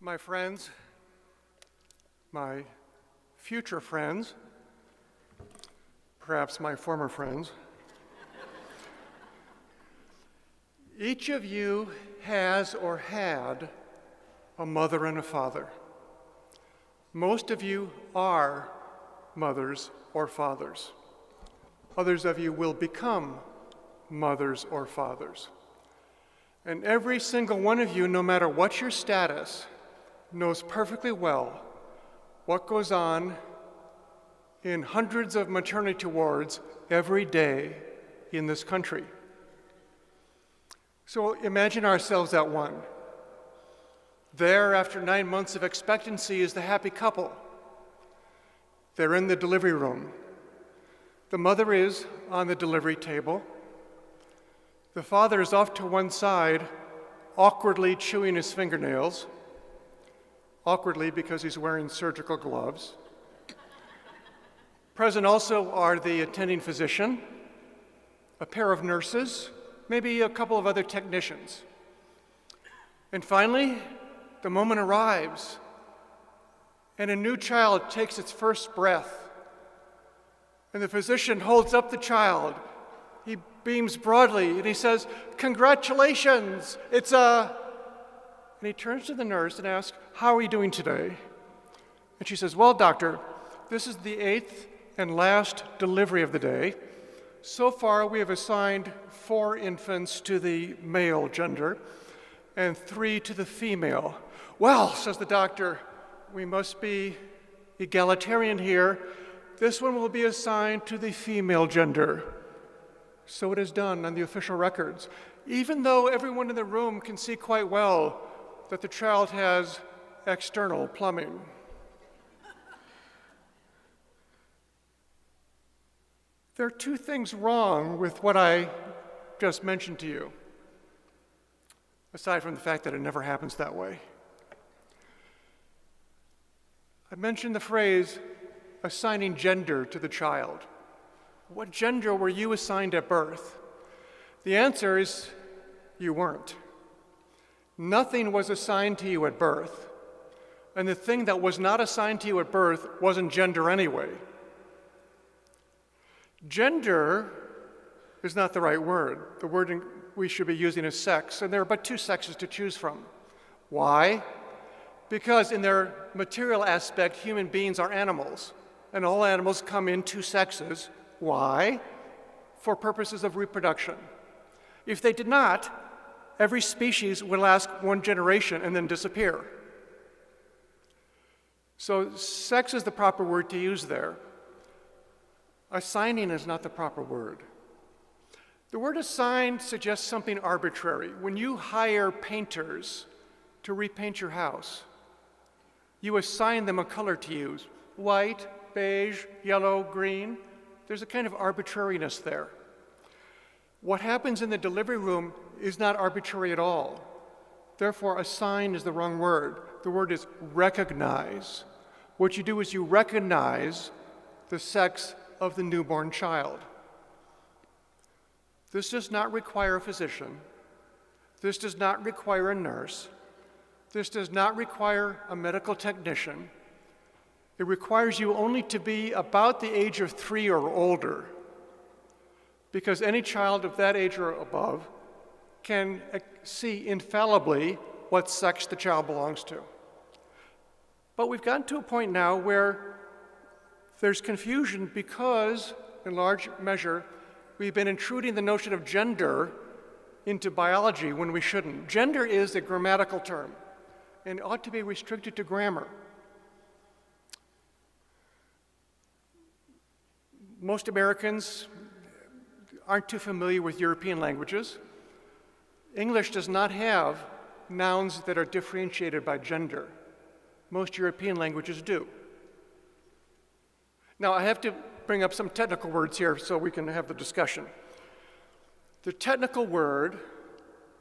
my friends, my future friends, perhaps my former friends, each of you has or had a mother and a father. Most of you are mothers or fathers. Others of you will become mothers or fathers. And every single one of you, no matter what your status, knows perfectly well what goes on in hundreds of maternity wards every day in this country. So imagine ourselves at one. There, after 9 months of expectancy, is the happy couple. They're in the delivery room. The mother is on the delivery table. The father is off to one side, awkwardly chewing his fingernails, awkwardly because he's wearing surgical gloves. Present also are the attending physician, a pair of nurses, maybe a couple of other technicians. And finally, the moment arrives, and a new child takes its first breath. And the physician holds up the child. He beams broadly, and he says, "Congratulations, it's a..." And he turns to the nurse and asks, "How are you doing today?" And she says, "Well, doctor, this is the 8th and last delivery of the day. So far, we have assigned 4 infants to the male gender and 3 to the female." "Well," says the doctor, "we must be egalitarian here. This one will be assigned to the female gender." So it is done on the official records, even though everyone in the room can see quite well that the child has external plumbing. There are 2 things wrong with what I just mentioned to you, aside from the fact that it never happens that way. I mentioned the phrase assigning gender to the child. What gender were you assigned at birth? The answer is you weren't. Nothing was assigned to you at birth, and the thing that was not assigned to you at birth wasn't gender anyway. Gender is not the right word. The word we should be using is sex, and there are but 2 sexes to choose from. Why? Because in their material aspect, human beings are animals, and all animals come in 2 sexes. Why? For purposes of reproduction. If they did not, every species would last 1 generation and then disappear. So sex is the proper word to use there. Assigning is not the proper word. The word assigned suggests something arbitrary. When you hire painters to repaint your house, you assign them a color to use: white, beige, yellow, green. There's a kind of arbitrariness there. What happens in the delivery room is not arbitrary at all. Therefore, assign is the wrong word. The word is recognize. What you do is you recognize the sex of the newborn child. This does not require a physician. This does not require a nurse. This does not require a medical technician. It requires you only to be about the age of 3 or older, because any child of that age or above can see infallibly what sex the child belongs to. But we've gotten to a point now where there's confusion because, in large measure, we've been intruding the notion of gender into biology when we shouldn't. Gender is a grammatical term and ought to be restricted to grammar. Most Americans aren't too familiar with European languages. English does not have nouns that are differentiated by gender. Most European languages do. Now, I have to bring up some technical words here so we can have the discussion. The technical word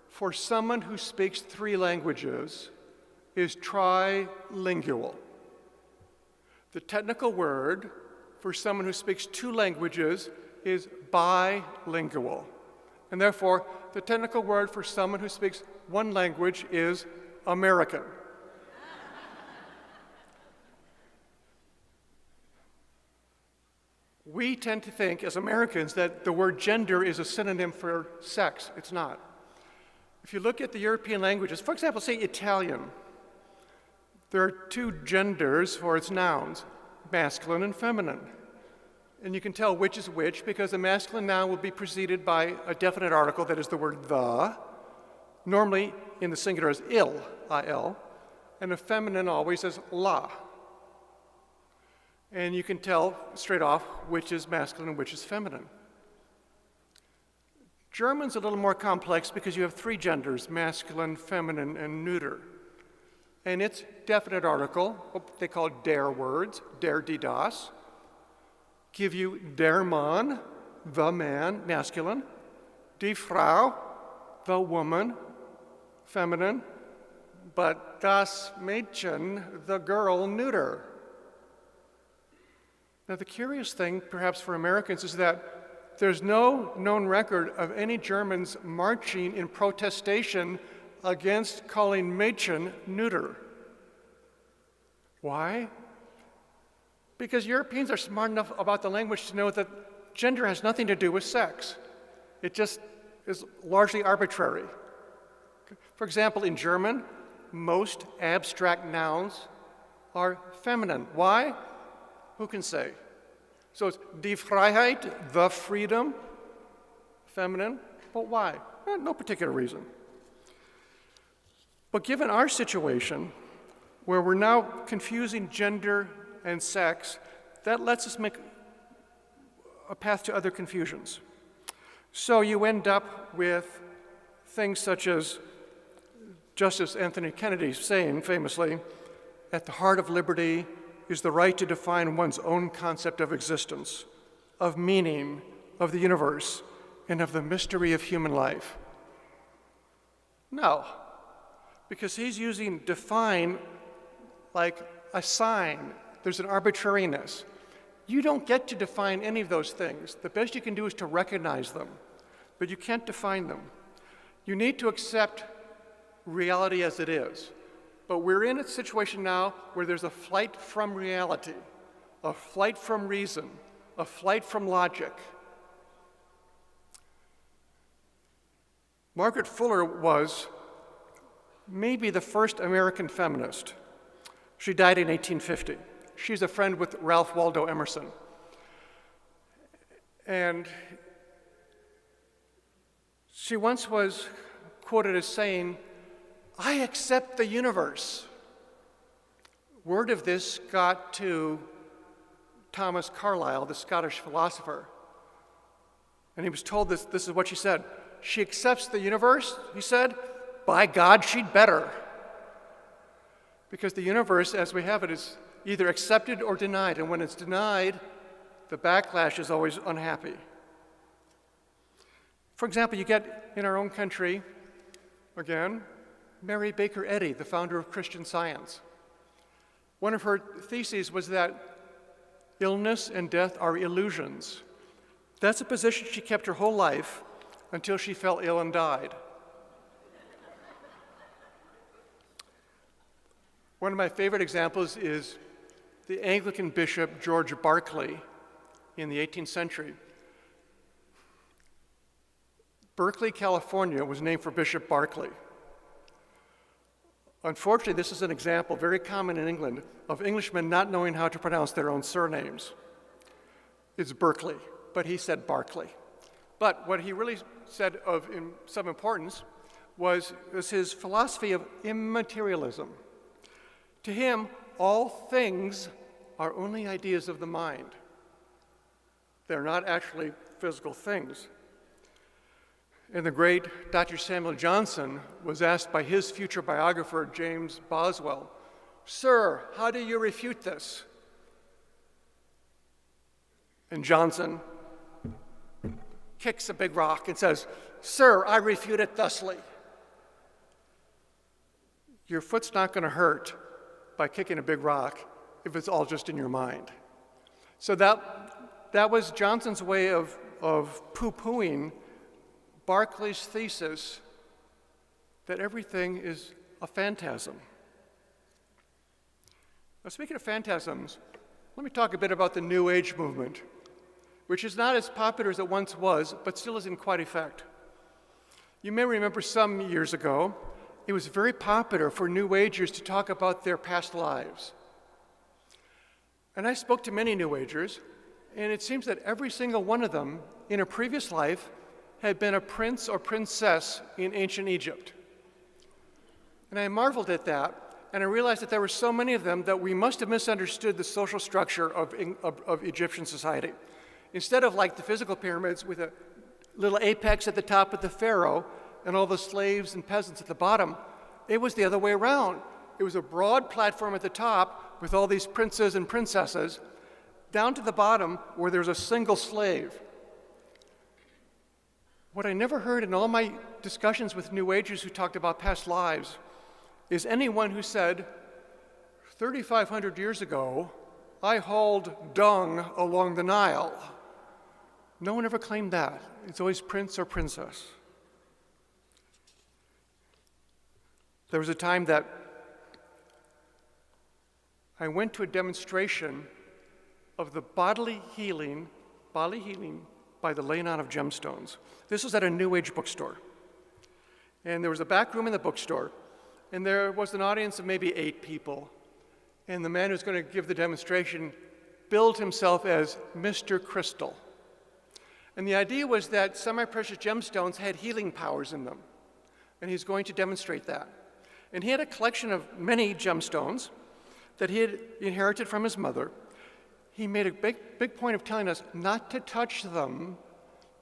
for someone who speaks 3 languages is trilingual. The technical word for someone who speaks 2 languages is bilingual. And therefore, the technical word for someone who speaks 1 language is American. We tend to think, as Americans, that the word gender is a synonym for sex. It's not. If you look at the European languages, for example, say Italian, there are two genders for its nouns, masculine and feminine. And you can tell which is which because the masculine noun will be preceded by a definite article, that is the word the, normally in the singular as il, I-L, and the feminine always as la. And you can tell straight off which is masculine and which is feminine. German's a little more complex because you have three genders, masculine, feminine, and neuter. And its definite article, what they call der words, der die das, give you der Mann, the man, masculine, die Frau, the woman, feminine, but das Mädchen, the girl, neuter. Now, the curious thing, perhaps for Americans, is that there's no known record of any Germans marching in protestation against calling Mädchen neuter. Why? Because Europeans are smart enough about the language to know that gender has nothing to do with sex. It just is largely arbitrary. For example, in German, most abstract nouns are feminine. Why? Who can say? So it's die Freiheit, the freedom, feminine. But why? No particular reason. But given our situation, where we're now confusing gender and sex, that lets us make a path to other confusions. So you end up with things such as Justice Anthony Kennedy saying famously, "At the heart of liberty is the right to define one's own concept of existence, of meaning, of the universe, and of the mystery of human life." No, because he's using define like a sign. There's an arbitrariness. You don't get to define any of those things. The best you can do is to recognize them, but you can't define them. You need to accept reality as it is. But we're in a situation now where there's a flight from reality, a flight from reason, a flight from logic. Margaret Fuller was maybe the first American feminist. She died in 1850. She's a friend with Ralph Waldo Emerson. And she once was quoted as saying, "I accept the universe." Word of this got to Thomas Carlyle, the Scottish philosopher. And he was told this is what she said. "She accepts the universe," he said, "by God, she'd better." Because the universe, as we have it, is either accepted or denied. And when it's denied, the backlash is always unhappy. For example, you get in our own country, again, Mary Baker Eddy, the founder of Christian Science. One of her theses was that illness and death are illusions. That's a position she kept her whole life until she fell ill and died. One of my favorite examples is the Anglican bishop George Berkeley in the 18th century. Berkeley, California was named for Bishop Berkeley. Unfortunately, this is an example, very common in England, of Englishmen not knowing how to pronounce their own surnames. It's Berkeley, but he said Berkeley. But what he really said of some importance was his philosophy of immaterialism. To him, all things are only ideas of the mind. They're not actually physical things. And the great Dr. Samuel Johnson was asked by his future biographer, James Boswell, "Sir, how do you refute this?" And Johnson kicks a big rock and says, "Sir, I refute it thusly." Your foot's not going to hurt by kicking a big rock if it's all just in your mind. So that was Johnson's way of poo-pooing Berkeley's thesis that everything is a phantasm. Now, speaking of phantasms, let me talk a bit about the New Age movement. which is not as popular as it once was, but still is in quite effect. You may remember some years ago, it was very popular for New Agers to talk about their past lives. And I spoke to many New Agers, and it seems that every single one of them in a previous life had been a prince or princess in ancient Egypt. And I marveled at that, and I realized that there were so many of them that we must have misunderstood the social structure of Egyptian society. Instead of like the physical pyramids with a little apex at the top with the pharaoh and all the slaves and peasants at the bottom, it was the other way around. It was a broad platform at the top with all these princes and princesses, down to the bottom where there was a single slave. What I never heard in all my discussions with New Agers who talked about past lives is anyone who said, 3,500 years ago, I hauled dung along the Nile. No one ever claimed that. It's always prince or princess. There was a time that I went to a demonstration of the bodily healing by the laying on of gemstones. This was at a New Age bookstore. And there was a back room in the bookstore, and there was an audience of maybe 8 people. And the man who was going to give the demonstration billed himself as Mr. Crystal. And the idea was that semi-precious gemstones had healing powers in them. And he's going to demonstrate that. And he had a collection of many gemstones that he had inherited from his mother. He made a big point of telling us not to touch them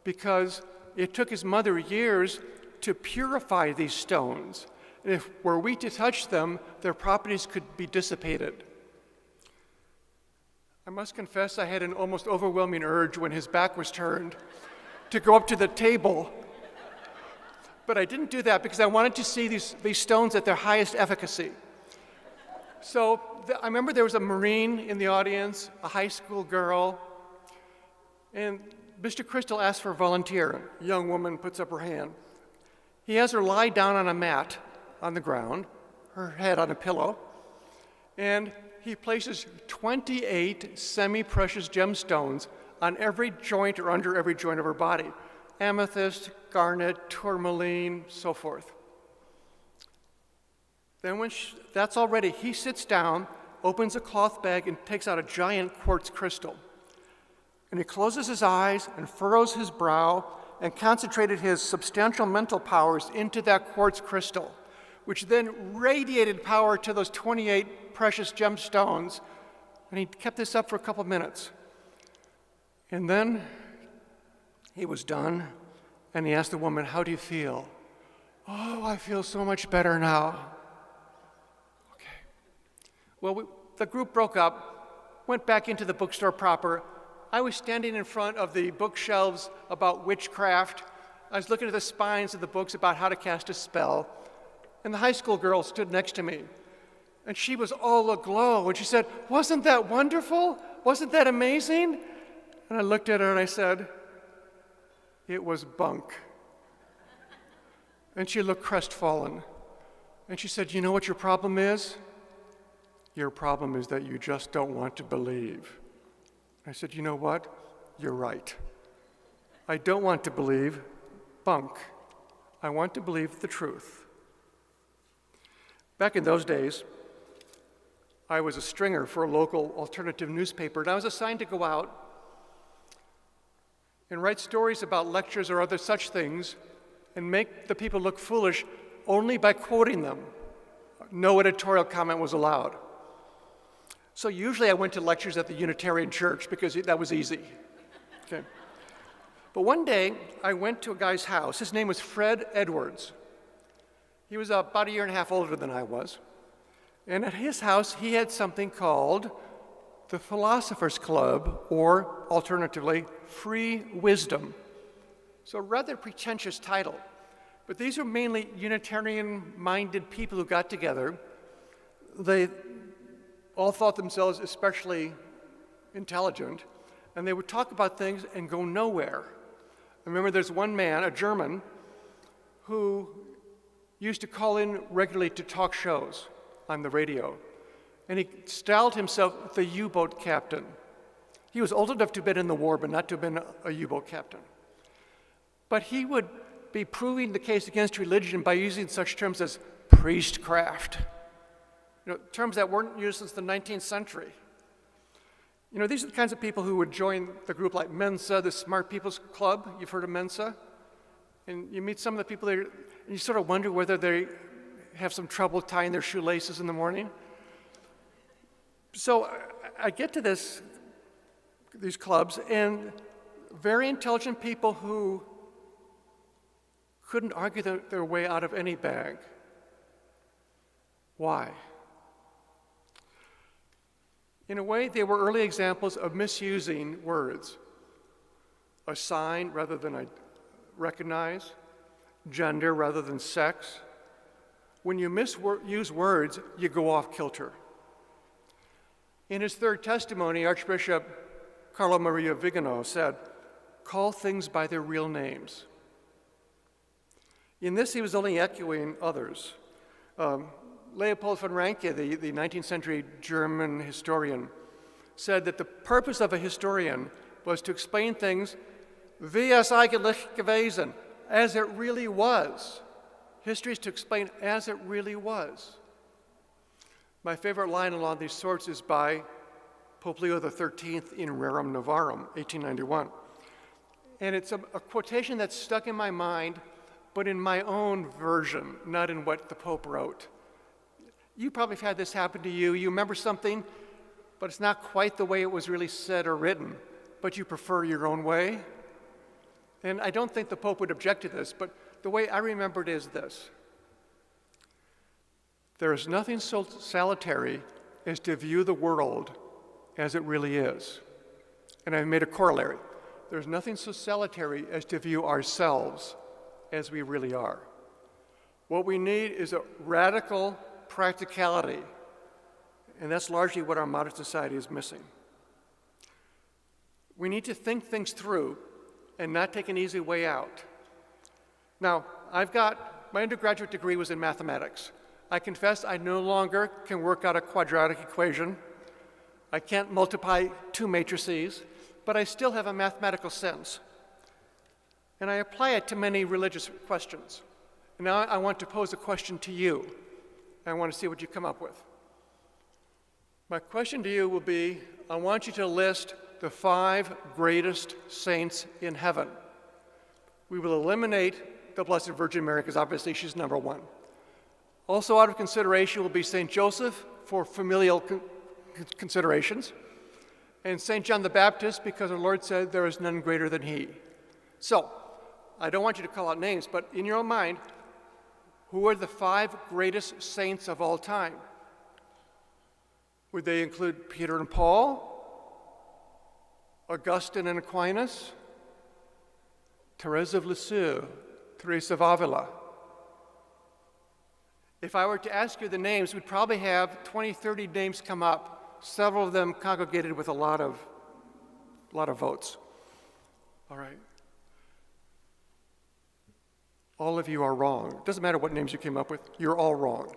because it took his mother years to purify these stones. And if were we to touch them, their properties could be dissipated. I must confess I had an almost overwhelming urge when his back was turned to go up to the table. But I didn't do that because I wanted to see these stones at their highest efficacy. So I remember there was a Marine in the audience, a high school girl, and Mr. Crystal asked for a volunteer. A young woman puts up her hand. He has her lie down on a mat on the ground, her head on a pillow, and he places 28 semi-precious gemstones on every joint or under every joint of her body. Amethyst, garnet, tourmaline, so forth. Then when that's all ready, he sits down, opens a cloth bag, and takes out a giant quartz crystal. And he closes his eyes and furrows his brow and concentrated his substantial mental powers into that quartz crystal, which then radiated power to those 28 precious gemstones. And he kept this up for a couple of minutes. And then he was done, and he asked the woman, "How do you feel?" "Oh, I feel so much better now." Okay. Well, the group broke up, went back into the bookstore proper. I was standing in front of the bookshelves about witchcraft. I was looking at the spines of the books about how to cast a spell. And the high school girl stood next to me. And she was all aglow. And she said, "Wasn't that wonderful? Wasn't that amazing?" And I looked at her and I said, "It was bunk." And she looked crestfallen. And she said, "You know what your problem is? Your problem is that you just don't want to believe." I said, "You know what? You're right. I don't want to believe bunk. I want to believe the truth." Back in those days, I was a stringer for a local alternative newspaper, and I was assigned to go out and write stories about lectures or other such things and make the people look foolish only by quoting them. No editorial comment was allowed. So usually I went to lectures at the Unitarian Church because that was easy. Okay. But one day I went to a guy's house. His name was Fred Edwards. He was about a year and a half older than I was. And at his house, he had something called the Philosopher's Club, or alternatively, Free Wisdom. So a rather pretentious title. But these were mainly Unitarian-minded people who got together. They all thought themselves especially intelligent, and they would talk about things and go nowhere. I remember there's one man, a German, who used to call in regularly to talk shows on the radio, and he styled himself the U-boat captain. He was old enough to have been in the war, but not to have been a U-boat captain. But he would be proving the case against religion by using such terms as priestcraft, terms that weren't used since the 19th century. These are the kinds of people who would join the group like Mensa, the Smart People's Club. You've heard of Mensa? And you meet some of the people there, and you sort of wonder whether they have some trouble tying their shoelaces in the morning. So I get to these clubs, and very intelligent people who couldn't argue their way out of any bag. Why? In a way, they were early examples of misusing words. Assign rather than recognize, gender rather than sex. When you misuse words, you go off kilter. In his third testimony, Archbishop Carlo Maria Vigano said, "Call things by their real names." In this, he was only echoing others. Leopold von Ranke, the 19th century German historian, said that the purpose of a historian was to explain things wie es eigentlich gewesen, as it really was. History is to explain as it really was. My favorite line along these sorts is by Pope Leo XIII in Rerum Novarum, 1891. And it's a quotation that's stuck in my mind, but in my own version, not in what the Pope wrote. You probably have had this happen to you. You remember something, but it's not quite the way it was really said or written, but you prefer your own way. And I don't think the Pope would object to this, but the way I remember it is this: there is nothing so salutary as to view the world as it really is. And I've made a corollary. There's nothing so salutary as to view ourselves as we really are. What we need is a radical practicality, and that's largely what our modern society is missing. We need to think things through and not take an easy way out. Now, my undergraduate degree was in mathematics. I confess I no longer can work out a quadratic equation. I can't multiply two matrices, but I still have a mathematical sense. And I apply it to many religious questions. And now I want to pose a question to you. I want to see what you come up with. My question to you will be, I want you to list the 5 greatest saints in heaven. We will eliminate the Blessed Virgin Mary, because obviously she's number 1. Also out of consideration will be St. Joseph for familial considerations, and St. John the Baptist, because our Lord said there is none greater than he. So, I don't want you to call out names, but in your own mind, who are the 5 greatest saints of all time? Would they include Peter and Paul, Augustine and Aquinas, Teresa of Lisieux, Teresa of Avila? If I were to ask you the names, we'd probably have 20, 30 names come up, several of them congregated with a lot of votes. All right. All of you are wrong. It doesn't matter what names you came up with, you're all wrong.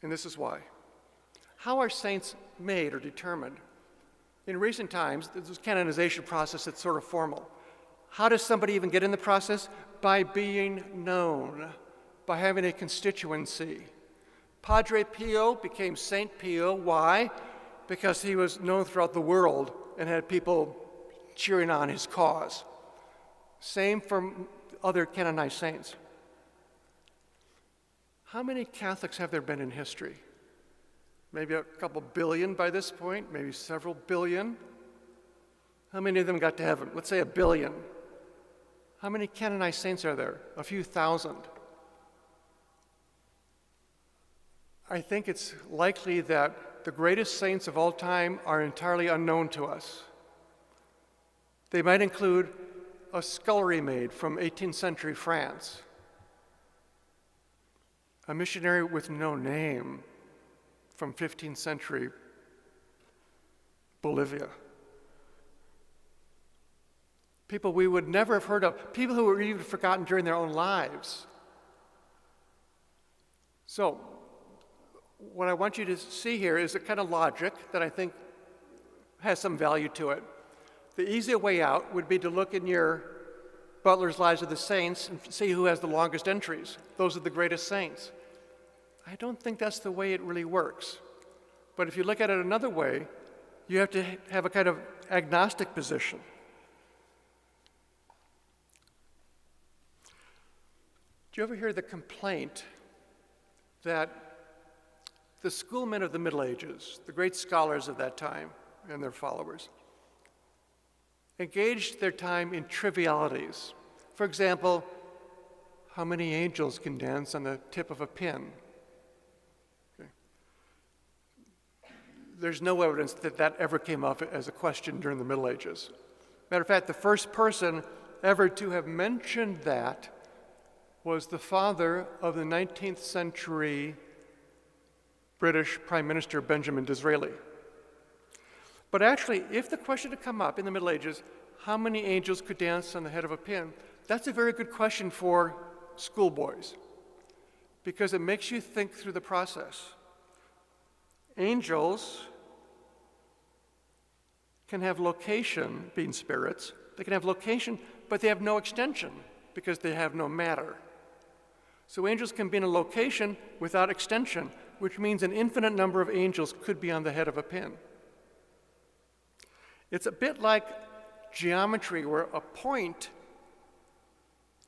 And this is why. How are saints made or determined? In recent times, there's this canonization process that's sort of formal. How does somebody even get in the process? By being known, by having a constituency. Padre Pio became Saint Pio. Why? Because he was known throughout the world and had people cheering on his cause. Same for other canonized saints. How many Catholics have there been in history? Maybe a couple billion by this point, maybe several billion. How many of them got to heaven? Let's say 1 billion. How many canonized saints are there? A few thousand. I think it's likely that the greatest saints of all time are entirely unknown to us. They might include a scullery maid from 18th century France, a missionary with no name from 15th century Bolivia, people we would never have heard of, people who were even forgotten during their own lives. So, what I want you to see here is a kind of logic that I think has some value to it. The easier way out would be to look in your Butler's Lives of the Saints and see who has the longest entries. Those are the greatest saints. I don't think that's the way it really works. But if you look at it another way, you have to have a kind of agnostic position. Do you ever hear the complaint that the schoolmen of the Middle Ages, the great scholars of that time and their followers, engaged their time in trivialities? For example, how many angels can dance on the tip of a pin? Okay. There's no evidence that that ever came up as a question during the Middle Ages. Matter of fact, the first person ever to have mentioned that was the father of the 19th century British Prime Minister Benjamin Disraeli. But actually, if the question had come up in the Middle Ages, how many angels could dance on the head of a pin? That's a very good question for schoolboys, because it makes you think through the process. Angels can have location, being spirits. They can have location, but they have no extension because they have no matter. So angels can be in a location without extension, which means an infinite number of angels could be on the head of a pin. It's a bit like geometry, where a point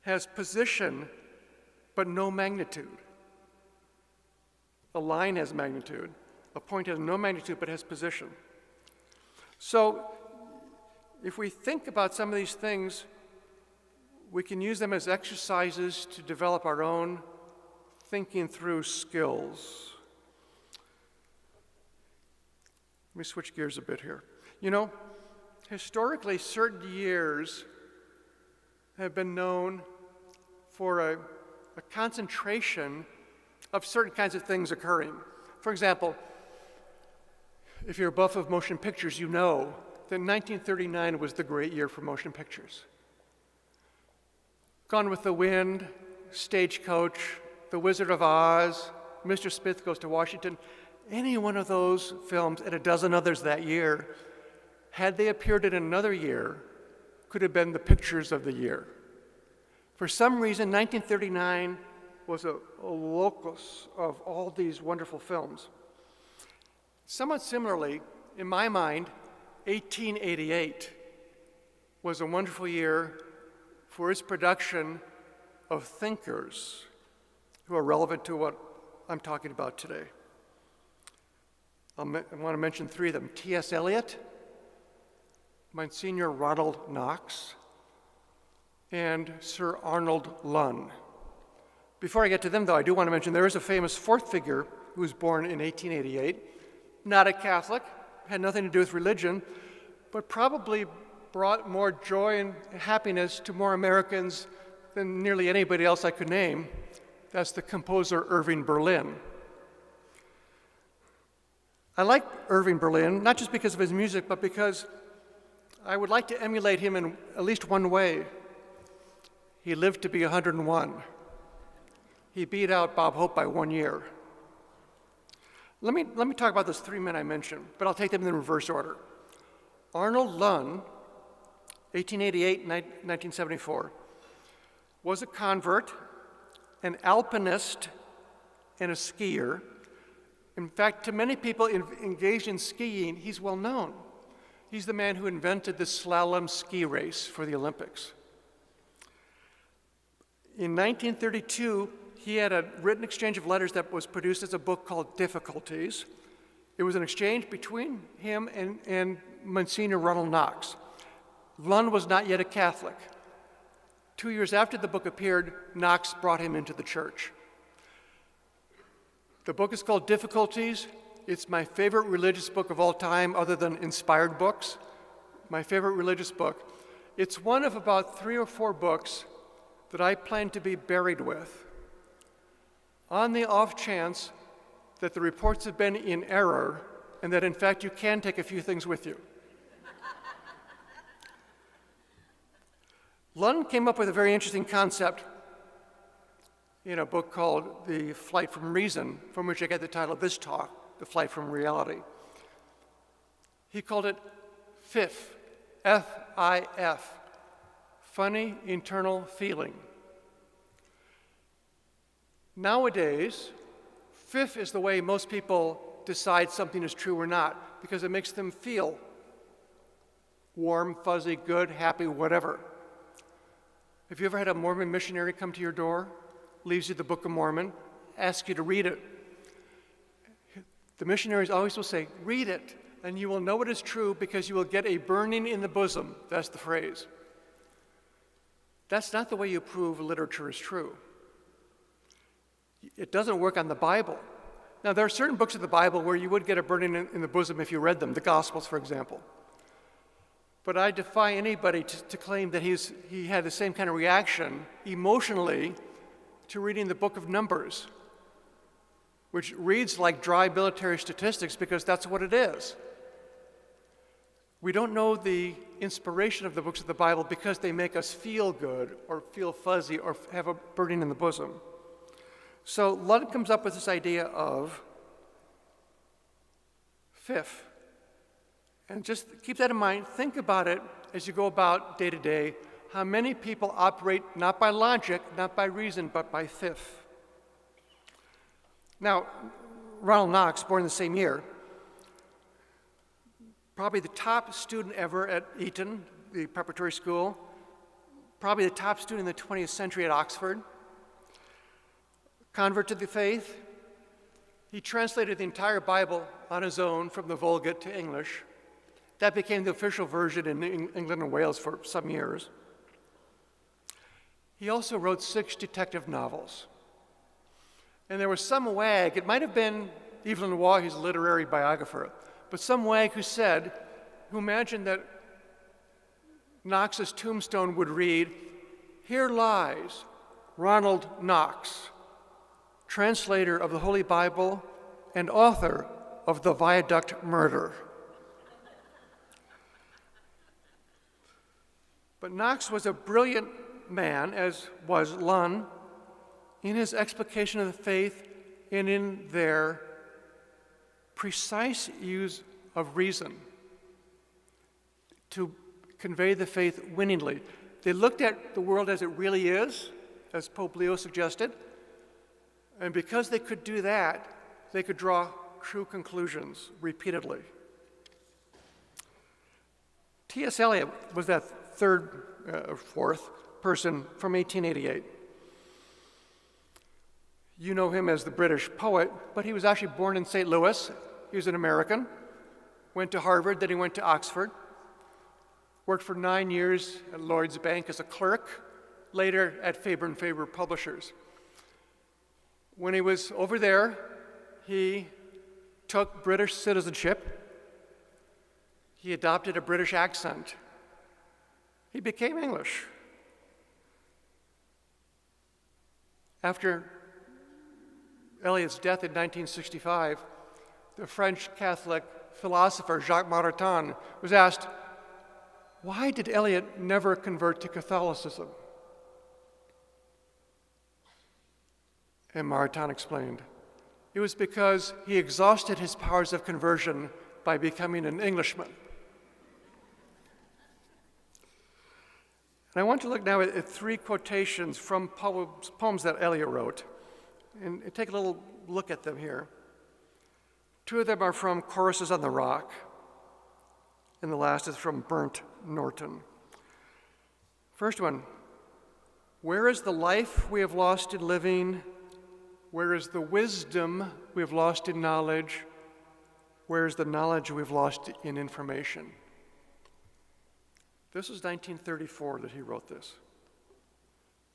has position but no magnitude. A line has magnitude. A point has no magnitude but has position. So if we think about some of these things, we can use them as exercises to develop our own thinking through skills. Let me switch gears a bit here. You know, historically, certain years have been known for a concentration of certain kinds of things occurring. For example, if you're a buff of motion pictures, you know that 1939 was the great year for motion pictures. Gone with the Wind, Stagecoach, The Wizard of Oz, Mr. Smith Goes to Washington, any one of those films and a dozen others that year, had they appeared in another year, could have been the pictures of the year. For some reason, 1939 was a locus of all these wonderful films. Somewhat similarly, in my mind, 1888 was a wonderful year for its production of thinkers who are relevant to what I'm talking about today. I want to mention three of them: T.S. Eliot, Monsignor Ronald Knox, and Sir Arnold Lunn. Before I get to them, though, I do want to mention there is a famous fourth figure who was born in 1888, not a Catholic, had nothing to do with religion, but probably brought more joy and happiness to more Americans than nearly anybody else I could name. That's the composer Irving Berlin. I like Irving Berlin, not just because of his music, but because I would like to emulate him in at least one way. He lived to be 101. He beat out Bob Hope by 1 year. Let me talk about those three men I mentioned, but I'll take them in the reverse order. Arnold Lunn, 1888, 1974, was a convert, an alpinist, and a skier. In fact, to many people engaged in skiing, he's well known. He's the man who invented the slalom ski race for the Olympics. In 1932, he had a written exchange of letters that was produced as a book called Difficulties. It was an exchange between him and Monsignor Ronald Knox. Lunn was not yet a Catholic. 2 years after the book appeared, Knox brought him into the church. The book is called Difficulties. It's my favorite religious book of all time, other than inspired books. My favorite religious book. It's one of about 3 or 4 books that I plan to be buried with, on the off chance that the reports have been in error and that, in fact, you can take a few things with you. Lunn came up with a very interesting concept. in a book called The Flight from Reason, from which I get the title of this talk, The Flight from Reality. He called it FIF, F-I-F, funny internal feeling. Nowadays, FIF is the way most people decide something is true or not, because it makes them feel warm, fuzzy, good, happy, whatever. Have you ever had a Mormon missionary come to your door, leaves you the Book of Mormon, asks you to read it? The missionaries always will say, read it, and you will know it is true because you will get a burning in the bosom. That's the phrase. That's not the way you prove literature is true. It doesn't work on the Bible. Now, there are certain books of the Bible where you would get a burning in the bosom if you read them, the Gospels, for example. But I defy anybody to claim that he had the same kind of reaction emotionally to reading the book of Numbers, which reads like dry military statistics because that's what it is. We don't know the inspiration of the books of the Bible because they make us feel good or feel fuzzy or have a burning in the bosom. So Lund comes up with this idea of FIF. And just keep that in mind. Think about it as you go about day to day, how many people operate not by logic, not by reason, but by FIF. Now, Ronald Knox, born the same year, probably the top student ever at Eton, the preparatory school, probably the top student in the 20th century at Oxford, convert to the faith. He translated the entire Bible on his own from the Vulgate to English. That became the official version in England and Wales for some years. He also wrote 6 detective novels. And there was some wag, it might have been Evelyn Waugh, his literary biographer, but some wag who imagined that Knox's tombstone would read, "Here lies Ronald Knox, translator of the Holy Bible and author of the Viaduct Murder." But Knox was a brilliant man, as was Lund, in his explication of the faith and in their precise use of reason to convey the faith winningly. They looked at the world as it really is, as Pope Leo suggested, and because they could do that, they could draw true conclusions repeatedly. T.S. Eliot was that third or fourth person from 1888. You know him as the British poet, but he was actually born in St. Louis. He was an American, went to Harvard, then he went to Oxford, worked for 9 years at Lloyd's Bank as a clerk, later at Faber and Faber Publishers. When he was over there, he took British citizenship. He adopted a British accent. He became English. After Eliot's death in 1965, the French Catholic philosopher Jacques Maritain was asked, why did Eliot never convert to Catholicism? And Maritain explained, it was because he exhausted his powers of conversion by becoming an Englishman. And I want to look now at 3 quotations from poems that Eliot wrote, and take a little look at them here. 2 of them are from Choruses on the Rock, and the last is from Burnt Norton. First one, where is the life we have lost in living? Where is the wisdom we have lost in knowledge? Where is the knowledge we've lost in information? This was 1934 that he wrote this,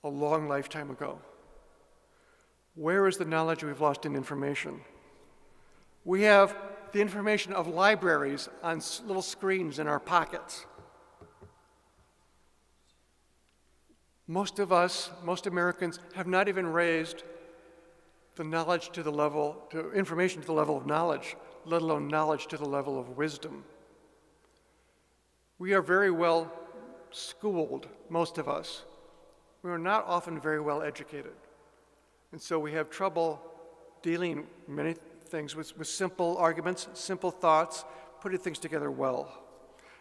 a long lifetime ago. Where is the knowledge we've lost in information? We have the information of libraries on little screens in our pockets. Most of us, most Americans, have not even raised the knowledge to the level, to information to the level of knowledge, let alone knowledge to the level of wisdom. We are very well schooled, most of us. We are not often very well educated. And so we have trouble dealing many things with simple arguments, simple thoughts, putting things together well.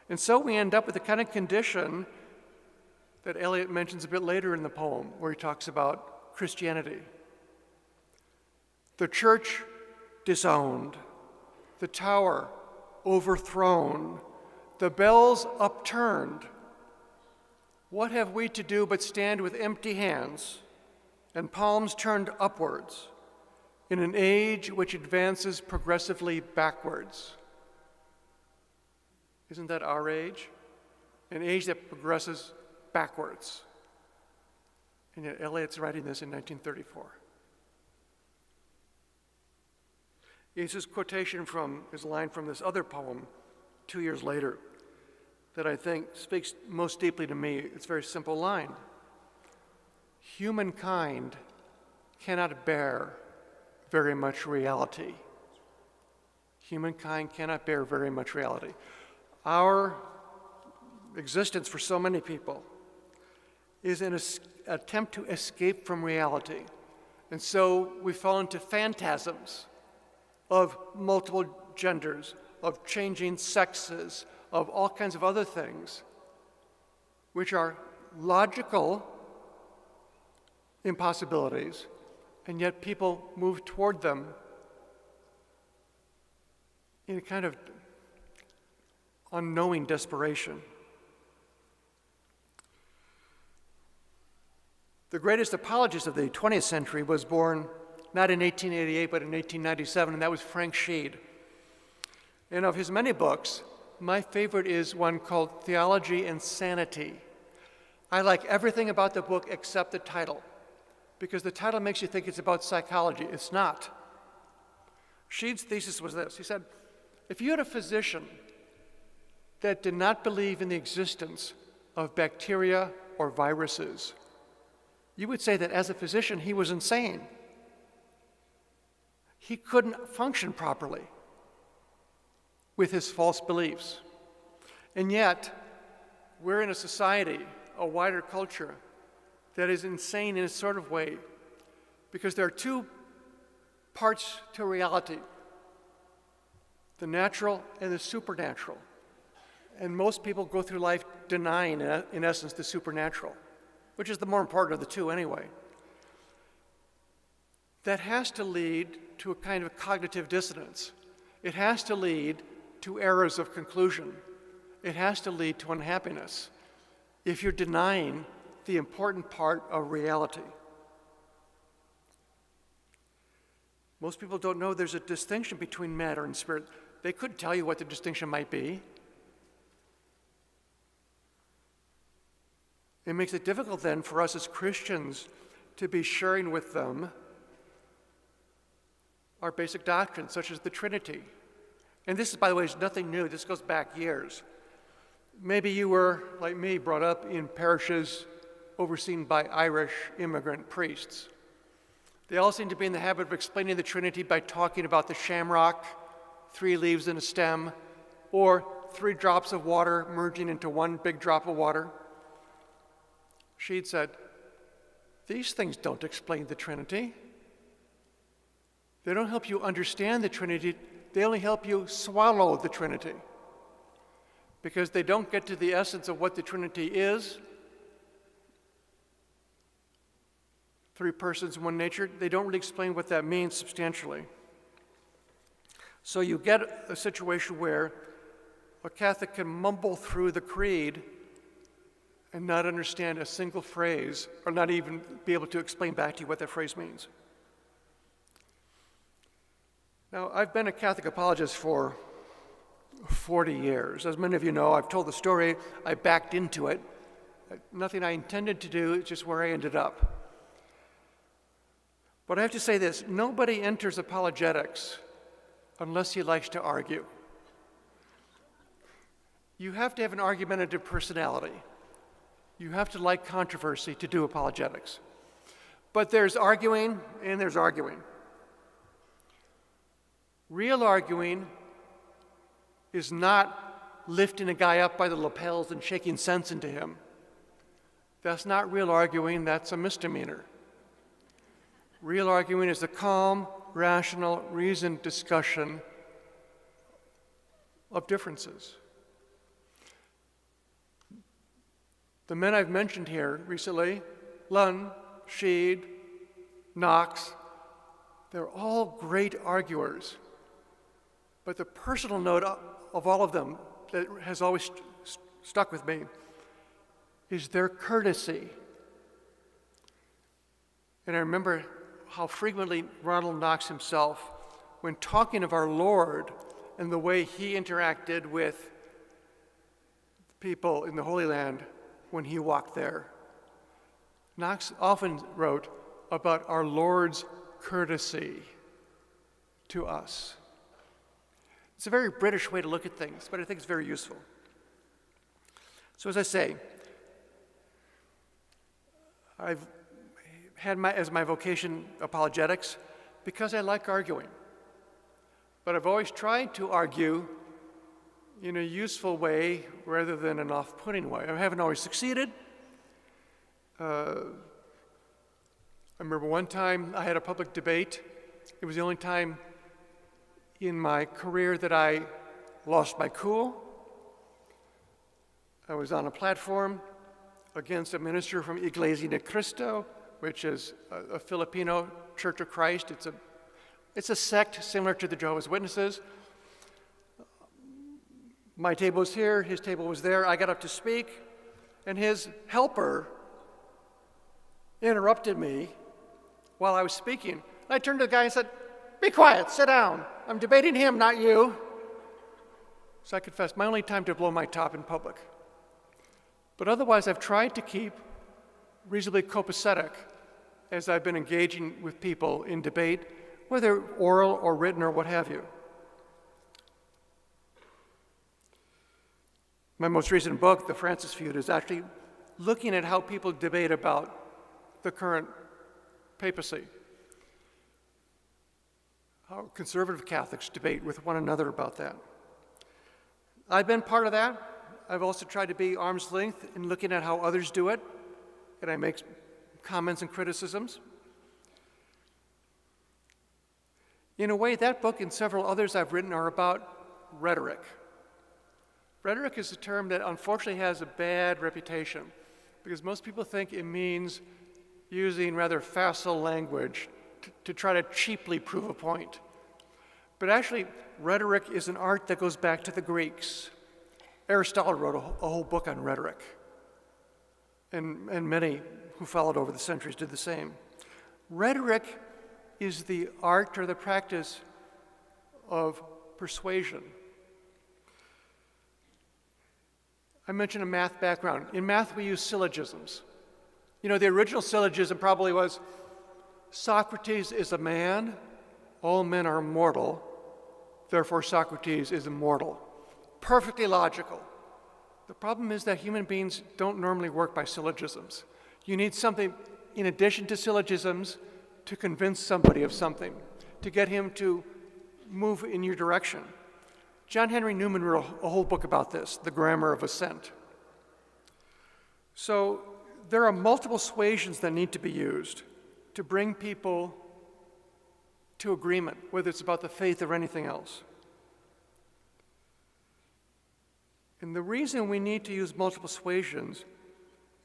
And so we end up with the kind of condition that Eliot mentions a bit later in the poem, where he talks about Christianity. The church disowned, the tower overthrown, the bells upturned. What have we to do but stand with empty hands and palms turned upwards in an age which advances progressively backwards? Isn't that our age? An age that progresses backwards. And yet Eliot's writing this in 1934. It's his quotation from his line from this other poem 2 years later that I think speaks most deeply to me. It's a very simple line. Humankind cannot bear very much reality. Humankind cannot bear very much reality. Our existence for so many people is an attempt to escape from reality. And so we fall into phantasms of multiple genders, of changing sexes, of all kinds of other things, which are logical impossibilities, and yet people move toward them in a kind of unknowing desperation. The greatest apologist of the 20th century was born not in 1888, but in 1897, and that was Frank Sheed. And of his many books, my favorite is one called Theology and Sanity. I like everything about the book except the title, because the title makes you think it's about psychology. It's not. Sheed's thesis was this. He said, if you had a physician that did not believe in the existence of bacteria or viruses, you would say that as a physician, he was insane. He couldn't function properly with his false beliefs. And yet, we're in a society, a wider culture, that is insane in a sort of way, because there are two parts to reality, the natural and the supernatural. And most people go through life denying, in essence, the supernatural, which is the more important of the two anyway. That has to lead to a kind of cognitive dissonance. It has to lead to errors of conclusion. It has to lead to unhappiness if you're denying the important part of reality. Most people don't know there's a distinction between matter and spirit. They could tell you what the distinction might be. It makes it difficult then for us as Christians to be sharing with them our basic doctrines, such as the Trinity. And this, by the way, is nothing new. This goes back years. Maybe you were, like me, brought up in parishes overseen by Irish immigrant priests. They all seem to be in the habit of explaining the Trinity by talking about the shamrock, 3 leaves in a stem, or 3 drops of water merging into one big drop of water. She'd said, these things don't explain the Trinity. They don't help you understand the Trinity. They only help you swallow the Trinity, because they don't get to the essence of what the Trinity is. 3 persons, 1 nature. They don't really explain what that means substantially. So you get a situation where a Catholic can mumble through the creed and not understand a single phrase, or not even be able to explain back to you what that phrase means. Now, I've been a Catholic apologist for 40 years. As many of you know, I've told the story, I backed into it. Nothing I intended to do, it's just where I ended up. But I have to say this, nobody enters apologetics unless he likes to argue. You have to have an argumentative personality. You have to like controversy to do apologetics. But there's arguing and there's arguing. Real arguing is not lifting a guy up by the lapels and shaking sense into him. That's not real arguing, that's a misdemeanor. Real arguing is the calm, rational, reasoned discussion of differences. The men I've mentioned here recently, Lunn, Sheed, Knox, they're all great arguers. But the personal note of all of them that has always stuck with me is their courtesy. And I remember how frequently Ronald Knox himself, when talking of our Lord and the way he interacted with people in the Holy Land when he walked there, Knox often wrote about our Lord's courtesy to us. It's a very British way to look at things, but I think it's very useful. So as I say, I've had as my vocation apologetics because I like arguing. But I've always tried to argue in a useful way rather than an off-putting way. I haven't always succeeded. I remember one time I had a public debate. It was the only time in my career that I lost my cool. I was on a platform against a minister from Iglesia de Cristo, which is a Filipino Church of Christ. It's a sect similar to the Jehovah's Witnesses. My table was here, his table was there. I got up to speak, and his helper interrupted me while I was speaking. I turned to the guy and said, "Be quiet, sit down. I'm debating him, not you." So I confess, my only time to blow my top in public. But otherwise, I've tried to keep reasonably copacetic as I've been engaging with people in debate, whether oral or written or what have you. My most recent book, The Francis Feud, is actually looking at how people debate about the current papacy, how conservative Catholics debate with one another about that. I've been part of that. I've also tried to be arm's length in looking at how others do it, and I make comments and criticisms. In a way, that book and several others I've written are about rhetoric. Rhetoric is a term that unfortunately has a bad reputation because most people think it means using rather facile language to try to cheaply prove a point. But actually, rhetoric is an art that goes back to the Greeks. Aristotle wrote a whole book on rhetoric, and many who followed over the centuries did the same. Rhetoric is the art or the practice of persuasion. I mentioned a math background. In math, we use syllogisms. You know, the original syllogism probably was, Socrates is a man, all men are mortal, therefore Socrates is immortal. Perfectly logical. The problem is that human beings don't normally work by syllogisms. You need something in addition to syllogisms to convince somebody of something, to get him to move in your direction. John Henry Newman wrote a whole book about this, The Grammar of Assent. So there are multiple suasions that need to be used to bring people to agreement, whether it's about the faith or anything else. And the reason we need to use multiple suasions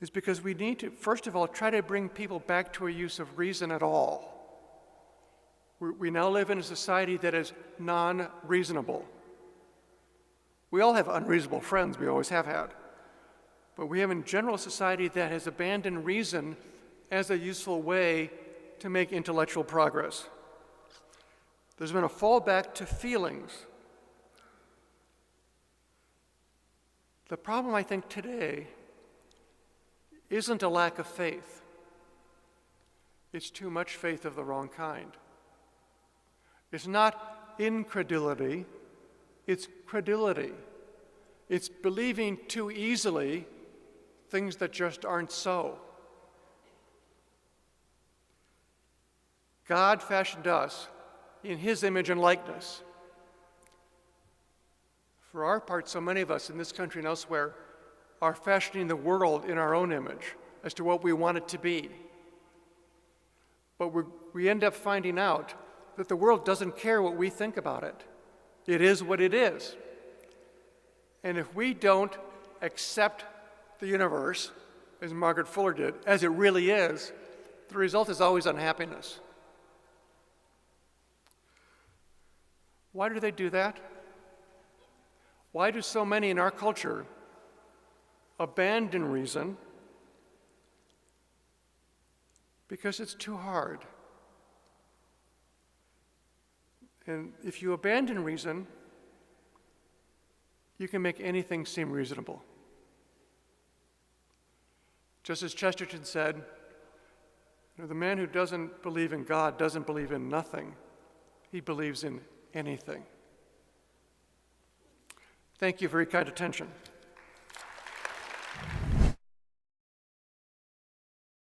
is because we need to, first of all, try to bring people back to a use of reason at all. We now live in a society that is non-reasonable. We all have unreasonable friends, we always have had. But we have in general a society that has abandoned reason as a useful way to make intellectual progress. There's been a fallback to feelings. The problem, I think, today isn't a lack of faith. It's too much faith of the wrong kind. It's not incredulity, it's credulity. It's believing too easily things that just aren't so. God fashioned us in His image and likeness. For our part, so many of us in this country and elsewhere are fashioning the world in our own image as to what we want it to be. but we end up finding out that the world doesn't care what we think about it. It is what it is. And if we don't accept the universe, as Margaret Fuller did, as it really is, the result is always unhappiness. Why do they do that? Why do so many in our culture abandon reason? Because it's too hard. And if you abandon reason, you can make anything seem reasonable. Just as Chesterton said, the man who doesn't believe in God doesn't believe in nothing. He believes in anything. Thank you for your kind attention.